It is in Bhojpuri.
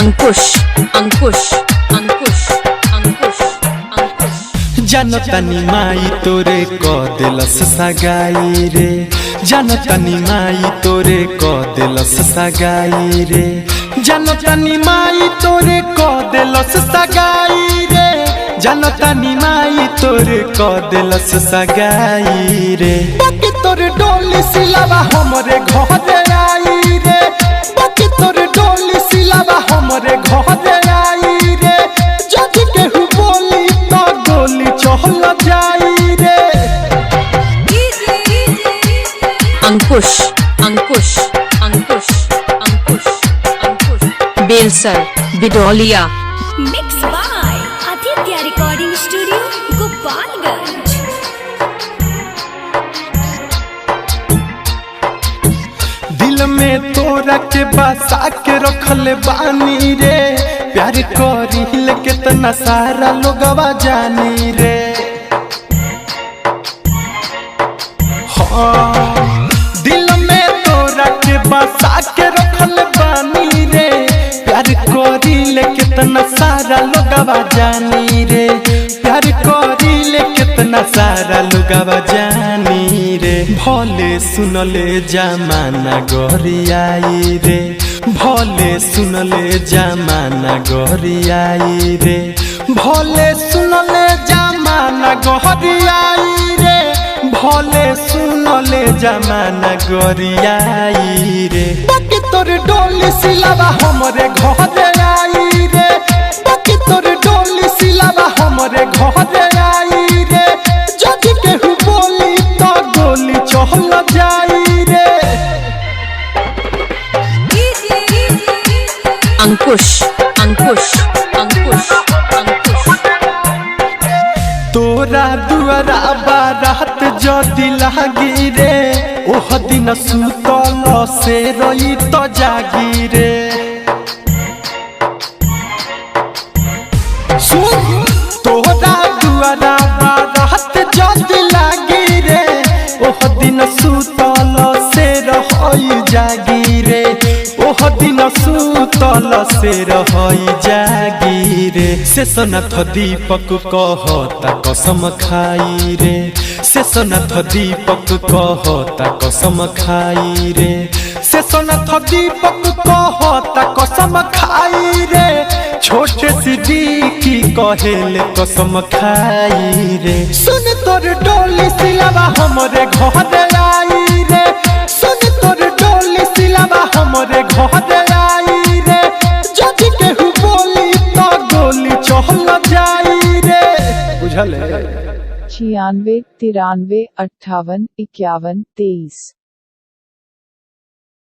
अंकुश अंकुश अंकुश अंकुश अंकुश जनतनी माई तोरे क दिलस सगाई रे, जनतनी माई तोरे क दिलस सगाई रे, जनतनी माई तोरे क दिलस सगाई रे, जनतनी माई तोरे क दिलस सगाई रे। बाकी तोरे डोली सिलावा हमरे घरे आई रे, बाकी तोरे डोली सिलावा हमरे घरे आई रे, जज केहू बोली तो गोली चल जाई रे। Ankush Ankush Ankush Ankush Ankush Belsar Bidoliya. Mix by Aditya recording studio Gopalganj. दिल में तोरा के बसा के रखले बानी रे, प्यार करी कितना सारा लोगवा जानी रे। हाँ दिल में तोरा के बसा के रखले बानी रे, प्यार करी कितना सारा लोगवा जानी रे, प्यार करी कितना सारा लोगवा जानी रे। भले सुनले जमाना गरियाई रे, भले सुनले जमाना गरियाई रे, भले सुनले जमाना गरियाई रे, भले सुनले जमाना गरियाई रे। बाकी तोर डोली सिलावा हमरे घरे आई रे, बाकी तोर डोली सिलावा हमरे घरे आई रे, जज केहू बोली तो गोली चल जाई रे। अंकुश अंकुश अंकुश अंकुश तोरा दुआरा बारात जदि लागी रे, ओह दिन सुतल से रही तो जागी रे। सुन तोरा दुआरा बारात जदि लागी रे, ओह दिन सुतल से रही जागी रे, ओह दिन सुतल से रही जागी रे। शेषनाथ दीपक कहता कसम खाई रे, शेषनाथ दीपक कहता कसम खाई रे, शेषनाथ दीपक कहता कसम खाई रे, छोटे सिद्दीकी कहेले कसम खाई रे। सुन तोर डोली सिलावा हमरे घरे आई रे, सुन तोर डोली सिलावा हमरे घरे आई रे, जज केहू बोली तो गोली चल जाई रे। बुझल है? 96 93 58 51 23